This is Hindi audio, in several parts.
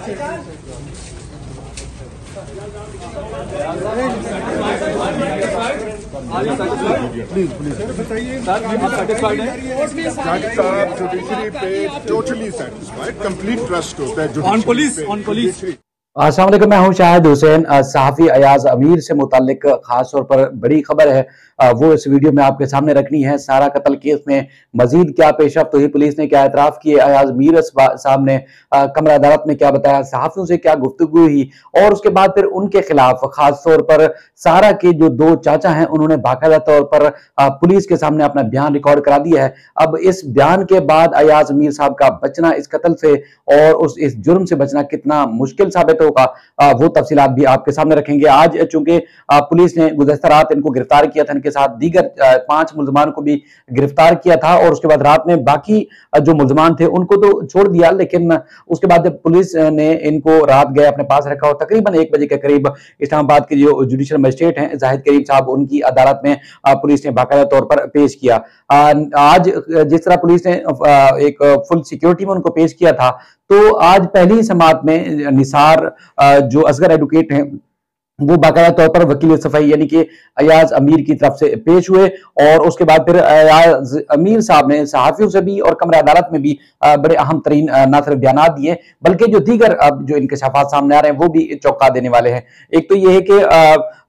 प्लीज सर बताइए सर, आप सेटिस्फाइड हैं? जज साहब जुडिशरी पे टोटली सेटिस्फाइड, कंप्लीट ट्रस्ट होता है ऑन पुलिस। अस्सलाम वालेकुम, मैं हूं शाहिद हुसैन। सहाफी अयाज अमीर से मुतालिक खास तौर पर बड़ी खबर है, वो इस वीडियो में आपके सामने रखनी है। सारा कत्ल केस में मजीद क्या पेशरफ्त हुई, पुलिस ने क्या एतराफ किए, अयाज अमीर साहब ने कमरा अदालत में क्या बताया, सहाफियों से क्या गुफ्तगू हुई, और उसके बाद फिर उनके खिलाफ खास तौर पर सारा के जो दो चाचा हैं उन्होंने बाकायदा तौर पर पुलिस के सामने अपना बयान रिकॉर्ड करा दिया है। अब इस बयान के बाद अयाज अमीर साहब का बचना इस कत्ल से और इस जुर्म से बचना कितना मुश्किल साबित होगा, वो तफसीलात भी आपके सामने रखेंगे। आज चूंकि पुलिस ने गुज़श्ता रात इनको गिरफ्तार किया था, इनके साथ दीगर 5 मुल्ज़मान को भी गिरफ्तार किया था, और उसके बाद रात में बाकी जो मुल्ज़मान थे उनको तो छोड़ दिया, लेकिन उसके बाद पुलिस ने इनको रात गए अपने पास रखा और तकरीबन 1 बजे के करीब इस्लामाबाद के जो जुडिशल मजिस्ट्रेट हैं जाहिद करीम साहब, उनकी अदालत में पुलिस ने बाकायदा तौर पर पेश किया। आज जिस तरह पुलिस ने एक फुल सिक्योरिटी में उनको पेश किया था, तो आज पहली समात में निसार जो असगर एडवोकेट हैं वो बाकायदा तौर पर वकील सफाई यानी कि अयाज अमीर की तरफ से पेश हुए, और उसके बाद फिर अयाज अमीर साहब ने सहाफियों से भी और कमरा अदालत में भी बड़े अहम तरीन ना सिर्फ बयान दिए, बल्कि जो दीगर अब जो इंकशाफात सामने आ रहे हैं वो भी चौंका देने वाले हैं। एक तो ये है कि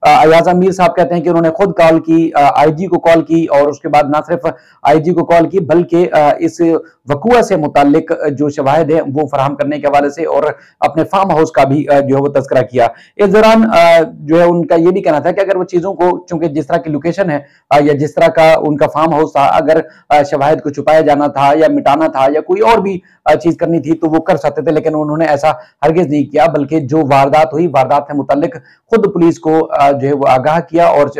अयाज अमीर साहब कहते हैं कि उन्होंने खुद कॉल की, आईजी को कॉल की, और उसके बाद ना सिर्फ आईजी को कॉल की बल्कि इस वकुआ से मुतालिक जो शवाहिद है वो फराहम करने के हवाले से और अपने फार्म हाउस का भी जो है वो तस्करा किया। इस दौरान जो है उनका ये भी कहना था कि अगर वो चीजों को, चूंकि जिस तरह की लोकेशन है या जिस तरह का उनका फार्म हाउस था, अगर शवाहिद को छुपाया जाना था या मिटाना था या कोई और भी चीज करनी थी तो वो कर सकते थे, लेकिन उन्होंने ऐसा हरगिज नहीं किया, बल्कि जो वारदात हुई, वारदात से मुतालिक खुद पुलिस को जो है वो आगाह किया और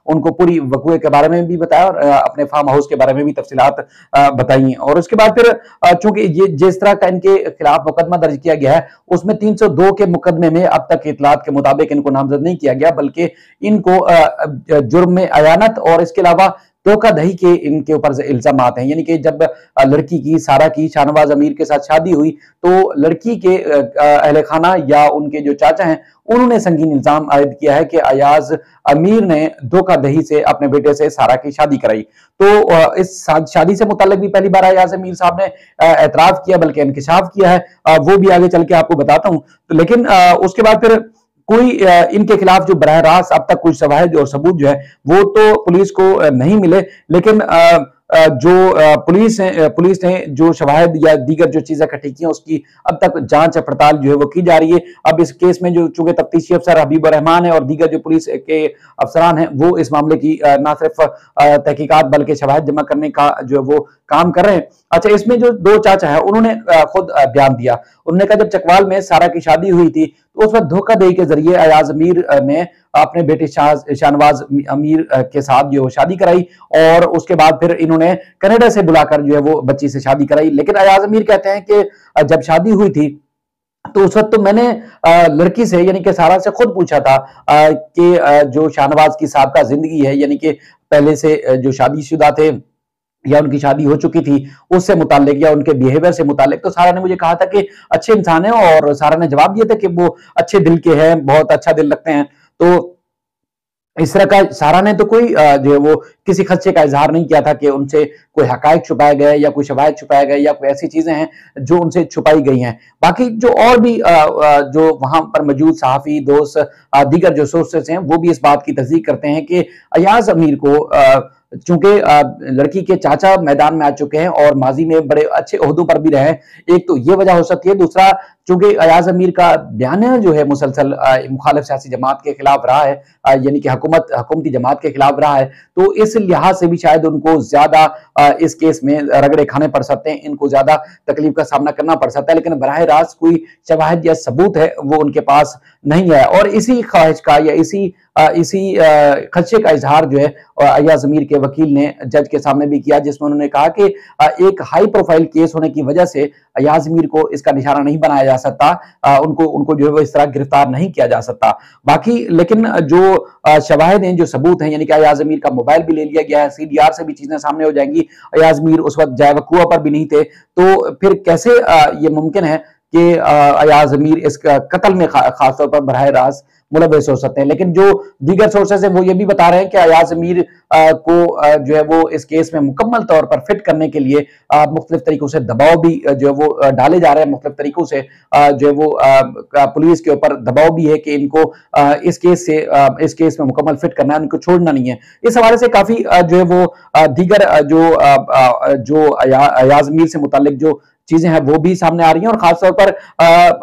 उनको पूरी वकुए के बारे में भी बताया और अपने फार्म हाउस के बारे में भी तफसीलात बताई। और उसके बाद फिर चूंकि ये जिस तरह का इनके खिलाफ मुकदमा दर्ज किया गया है उसमें 302 के मुकदमे में अब तक इतलात के मुताबिक इनको नामजद नहीं किया गया, बल्कि इनको जुर्म में अयानत और इसके अलावा धोखाधड़ी के इनके ऊपर इल्जाम हैं। यानी कि जब लड़की की, सारा की शाहनवाज अमीर के साथ शादी हुई तो लड़की के अहले खाना या उनके जो चाचा हैं उन्होंने संगीन इल्जाम आयद किया है कि अयाज अमीर ने धोखाधड़ी से अपने बेटे से सारा की शादी कराई। तो इस शादी से मुताल्लिक भी पहली बार अयाज अमीर साहब ने एतराफ किया, बल्कि इंकिशाफ किया है, वो भी आगे चल के आपको बताता हूं। तो लेकिन उसके बाद फिर कोई इनके खिलाफ जो बराह रास्त अब तक कोई शवाहिद और सबूत जो है वो तो पुलिस को नहीं मिले, लेकिन जो पुलिस ने जो शवाहिद या दीगर जो चीजें इकट्ठी की हैं उसकी अब तक जांच पड़ताल जो है वो की जा रही है। अब इस केस में जो चूंकि तफ्तीशी अफसर हबीब रहमान है और दीगर जो पुलिस के अफसरान हैं वो इस मामले की ना सिर्फ तहकीकात बल्कि शवाहिद जमा करने का जो है वो काम कर रहे हैं। अच्छा, इसमें जो दो चाचा है उन्होंने खुद बयान दिया, उन्होंने कहा जब चकवाल में सारा की शादी हुई थी तो उस वक्त धोखाधड़ी के जरिए अयाज अमीर ने अपने बेटे शाहनवाज अमीर के साथ जो शादी कराई और उसके बाद फिर इन्होंने कनाडा से बुलाकर जो है वो बच्ची से शादी कराई। लेकिन अयाज अमीर कहते हैं कि जब शादी हुई थी तो उस वक्त तो मैंने लड़की से यानी कि सारा से खुद पूछा था कि जो शाहनवाज की साबका जिंदगी है, यानी कि पहले से जो शादीशुदा थे या उनकी शादी हो चुकी थी उससे मुतालिक या उनके बिहेवियर से मुतालिक, तो सारा ने मुझे कहा था कि अच्छे इंसान है, और सारा ने जवाब दिया था कि वो अच्छे दिल के हैं, बहुत अच्छा दिल रखते हैं। तो इस तरह का सारा ने तो कोई जो है वो किसी खदशे का इजहार नहीं किया था कि उनसे कोई हकायक छुपाए गए या कोई शवाहिद छुपाए गए या कोई ऐसी चीजें हैं जो उनसे छुपाई गई हैं। बाकी जो और भी जो वहां पर मौजूद सहाफी दोस्त दीगर जो सोर्सेस हैं वो भी इस बात की तस्दीक करते हैं कि अयाज अमीर को चूंकि लड़की के चाचा मैदान में आ चुके हैं और माजी में बड़े अच्छे ओहदों पर भी रहे, एक तो ये वजह हो सकती है, दूसरा चूंकि अयाज अमीर का बयान जो है मुसलसल मुखालिफ सियासी जमात के खिलाफ रहा है, यानी कि हुकूमती जमात के खिलाफ रहा है, तो इस लिहाज से भी शायद उनको ज्यादा इस केस में रगड़े खाने पड़ सकते हैं, इनको ज्यादा तकलीफ का सामना करना पड़ सकता है। लेकिन बराह रास्त कोई शवाहिद या सबूत है वो उनके पास नहीं है, और इसी ख्वाहिश का या इसी खदशे का इजहार जो है अयाज अमीर के वकील ने जज के सामने भी किया, जिसमें उन्होंने कहा कि एक हाई प्रोफाइल केस होने की वजह से अयाज अमीर को इसका निशाना नहीं बनाया जा सकता, उनको जो है वो इस तरह गिरफ्तार नहीं किया जा सकता। बाकी लेकिन जो शवाहिद हैं, जो सबूत हैं, यानी कि अयाज अमीर का मोबाइल भी ले लिया गया है, CDR से भी चीजें सामने हो जाएंगी, अयाज अमीर उस वक्त जाए वकुआ पर भी नहीं थे, तो फिर कैसे ये मुमकिन है कि अयाज अमीर इस कत्ल में खासतौर पर बराह रास्त मुलव्वस हो सकते हैं। लेकिन जो दीगर सोर्सेस है वो ये भी बता रहे हैं कि अयाज अमीर को जो है वो इस केस में मुकम्मल तौर पर फिट करने के लिए मुख्तलिफ तरीकों से दबाव भी जो है वो डाले जा रहे हैं। मुख्तलिफ तरीकों से जो है वो पुलिस के ऊपर दबाव भी है कि इनको इस केस में मुकम्मल फिट करना है, उनको छोड़ना नहीं है। इस हवाले से काफी जो है वो दीगर जो अयाज अमीर से मुतालिक जो चीजें हैं वो भी सामने आ रही हैं, और खासतौर पर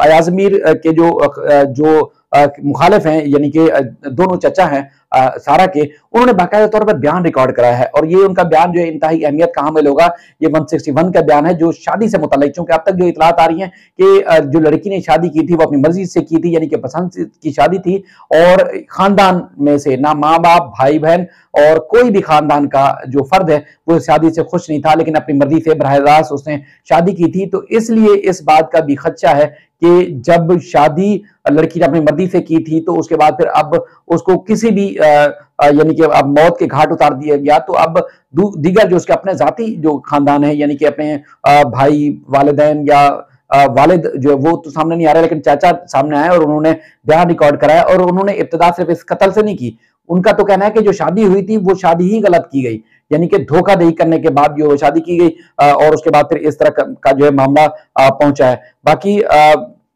अयाज अमीर के जो मुखालिफ हैं, यानी कि दोनों चचा हैं सारा के, उन्होंने बाकायदा तौर पर बयान रिकॉर्ड कराया है, और ये उनका बयान जो है इंतहाई अहमियत का हामिल होगा। ये 161 का बयान है जो शादी से मुताल्लिक, चूंकि अब तक जो इतलात आ रही हैं कि जो लड़की ने शादी की थी वो अपनी मर्जी से की थी, यानी कि पसंद की शादी थी, और खानदान में से ना माँ बाप, भाई बहन और कोई भी खानदान का जो फर्द है वो शादी से खुश नहीं था, लेकिन अपनी मर्जी से बराह रास्त उसने शादी की थी। तो इसलिए इस बात का भी खदशा है कि जब शादी लड़की ने अपनी मर्जी से की थी तो उसके बाद फिर अब उसको किसी भी यानी कि अब मौत के घाट उतार दिया गया, तो अब दीगर जो उसके अपने जाती जो खानदान है, यानी कि अपने भाई, वालिदैन या वालिद जो है वो तो सामने नहीं आ रहा, लेकिन चाचा सामने आए और उन्होंने बयान रिकॉर्ड कराया, और उन्होंने इब्तिदा सिर्फ इस कत्ल से नहीं की। उनका तो कहना है कि जो शादी हुई थी वो शादी ही गलत की गई, यानी कि धोखाधड़ी करने के बाद जो शादी की गई, और उसके बाद फिर इस तरह का जो है मामला पहुंचा है। बाकी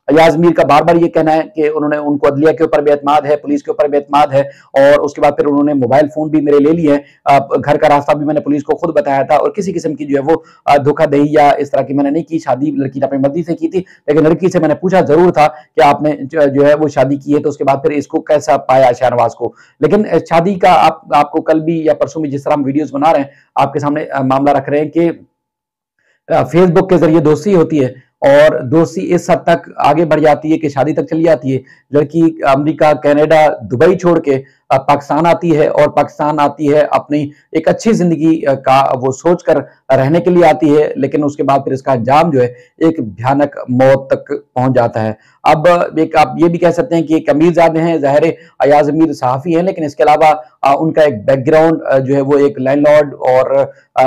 अयाज अमीर का बार बार ये कहना है कि उनको अदलिया के ऊपर भी एतमाद है, पुलिस के ऊपर भी एतमाद है, और उसके बाद फिर उन्होंने मोबाइल फोन भी मेरे ले लिए हैं, घर का रास्ता भी मैंने पुलिस को खुद बताया था, और किसी किस्म की जो है वो धोखाधड़ी या इस तरह की मैंने नहीं की। शादी लड़की ने अपनी मर्जी से की थी, लेकिन लड़की से मैंने पूछा जरूर था कि आपने जो है वो शादी की है, तो उसके बाद फिर इसको कैसा पाया शाहनवाज को। लेकिन शादी का आपको कल भी या परसों भी जिस तरह हम वीडियोज बना रहे हैं आपके सामने मामला रख रहे हैं कि फेसबुक के जरिए दोस्ती होती है, और दोस्ती इस हद तक आगे बढ़ जाती है कि शादी तक चली जाती है। लड़की अमेरिका, कनाडा, दुबई छोड़ के पाकिस्तान आती है, और पाकिस्तान आती है अपनी एक अच्छी जिंदगी का वो सोचकर रहने के लिए आती है, लेकिन उसके बाद फिर इसका अंजाम जो है एक भयानक मौत तक पहुंच जाता है। अब एक आप ये भी कह सकते हैं कि एक अमीरजादे हैं, ज़ाहिर अयाज अमीर सहाफ़ी हैं, लेकिन इसके अलावा उनका एक बैकग्राउंड जो है वो एक लैंडलॉर्ड और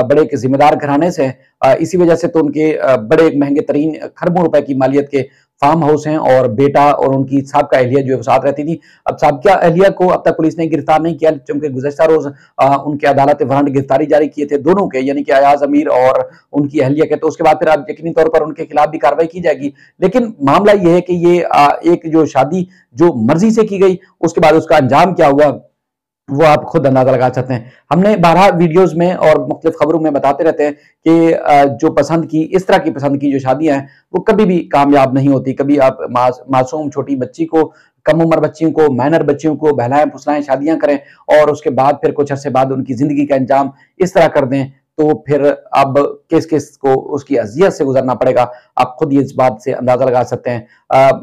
बड़े एक जिम्मेदार घराने से है। इसी वजह से तो उनके बड़े एक महंगे तरीन खरबों रुपए की मालियत के फार्म हाउस हैं, और बेटा और उनकी साहबका अहलिया जो है साथ रहती थी। अब साहबका अहलिया को अब तक पुलिस ने गिरफ्तार नहीं किया, क्योंकि गुज़श्ता रोज उनके अदालत वारंट गिरफ्तारी जारी किए थे दोनों के, यानी कि अयाज अमीर और उनकी अहलिया के। तो उसके बाद फिर अब यकीनी तौर पर उनके खिलाफ भी कार्रवाई की जाएगी। लेकिन मामला यह है कि ये एक जो शादी जो मर्जी से की गई, उसके बाद उसका अंजाम क्या हुआ वो आप खुद अंदाजा लगा सकते हैं। हमने 12 वीडियोस में और मुख्तलिफ खबरों में बताते रहते हैं कि जो पसंद की, इस तरह की पसंद की जो शादियां हैं वो कभी भी कामयाब नहीं होती। कभी आप मासूम छोटी बच्ची को, कम उम्र बच्चियों को, माइनर बच्चियों को बहलाएं फुसलाएं, शादियां करें, और उसके बाद फिर कुछ अरसे बाद उनकी जिंदगी का अंजाम इस तरह कर दें, तो फिर अब किस किस को उसकी अजियत से गुजरना पड़ेगा, आप खुद ये इस बात से अंदाजा लगा सकते हैं।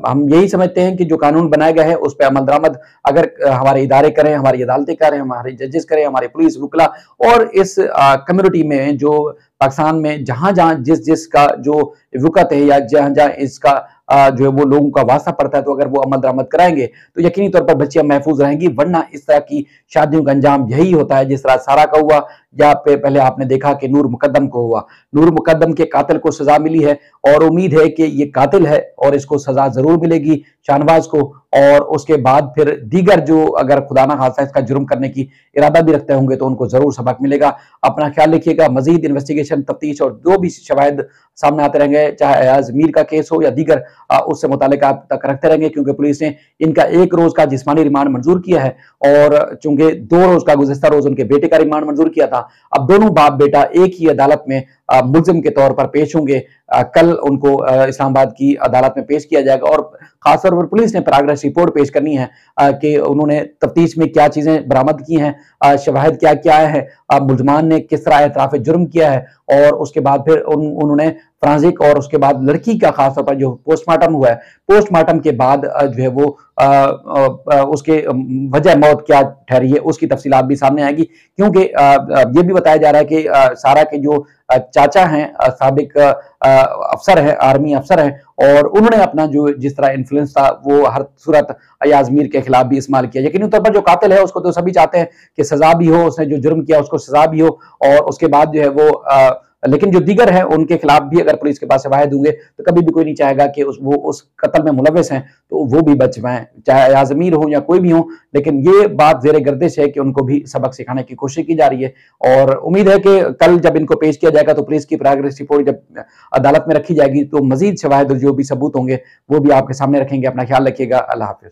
हम यही समझते हैं कि जो कानून बनाया गया है उस पर अमल दरामद अगर हमारे इदारे करें, हमारी अदालतें करें, हमारे जजेस करें, हमारी पुलिस वकला, और इस कम्युनिटी में जो पाकिस्तान में जहां जहां जिस का जो वक़्त है या जहां जहां इसका जो है वो लोगों का वास्ता पड़ता है, तो अगर वो अमल दरामद कराएंगे तो यकीनी तौर पर बच्चियां महफूज रहेंगी। वरना इस तरह की शादियों का अंजाम यही होता है जिस तरह सारा का हुआ, या पहले आपने देखा कि नूर मुकद्दम को हुआ। नूर मुकद्दम के कातिल को सजा मिली है, और उम्मीद है कि ये कातिल है और इसको सजा जरूर मिलेगी शाहनवाज को, और उसके बाद फिर दीगर जो अगर खुदा ना खास्ता इसका जुर्म करने की इरादा भी रखते होंगे तो उनको जरूर सबक मिलेगा। अपना ख्याल रखिएगा। मजीद इन्वेस्टिगेशन, तफ्तीश और जो भी शवाहिद सामने आते रहेंगे, चाहे अयाज अमीर का केस हो या दीगर, उससे मुतालिक आप तक रखते रहेंगे, क्योंकि पुलिस ने इनका 1 रोज का जिस्मानी रिमांड मंजूर किया है, और चूंकि 2 रोज का गुज़श्ता रोज उनके बेटे का रिमांड मंजूर किया था। अब दोनों बाप बेटा एक ही अदालत में मुल्जिम के तौर पर पेश होंगे। कल उनको इस्लामाबाद की अदालत में पेश किया जाएगा, और खासतौर पर पुलिस ने प्रोग्रेस रिपोर्ट पेश करनी है कि उन्होंने तफ्तीश में क्या चीजें बरामद की हैं, शवाहिद क्या क्या है, मुल्जमान ने किस तरह एतराफ जुर्म किया है, और उसके बाद फिर उन्होंने फ्रांसिक और उसके बाद लड़की का खासतौर पर जो पोस्टमार्टम हुआ है, पोस्टमार्टम के बाद जो है वो उसके वजह मौत क्या ठहरी है उसकी तफसीलात भी सामने आएगी। क्योंकि ये भी बताया जा रहा है कि सारा के जो चाचा हैं साबिक अफसर हैं, आर्मी अफसर हैं, और उन्होंने अपना जो जिस तरह इन्फ्लुएंस था वो हर सूरत अयाज अमीर के खिलाफ भी इस्तेमाल किया। यकीनी तौर पर जो कातिल है उसको तो सभी चाहते हैं कि सजा भी हो, उसने जो जुर्म किया उसको सजा भी हो, और उसके बाद जो है वो लेकिन जो दीगर है उनके खिलाफ भी अगर पुलिस के पास शवाहिद होंगे तो कभी भी कोई नहीं चाहेगा कि वो उस कत्ल में मुलव्विस हैं तो वो भी बच पाएं, चाहे अयाज अमीर हो या कोई भी हो। लेकिन ये बात जेर गर्दिश है कि उनको भी सबक सिखाने की कोशिश की जा रही है और उम्मीद है कि कल जब इनको पेश किया जाएगा तो पुलिस की प्रोग्रेस रिपोर्ट जब अदालत में रखी जाएगी तो मजीद शवाहिद और जो भी सबूत होंगे वो भी आपके सामने रखेंगे। अपना ख्याल रखिएगा। अल्लाह हाफिज।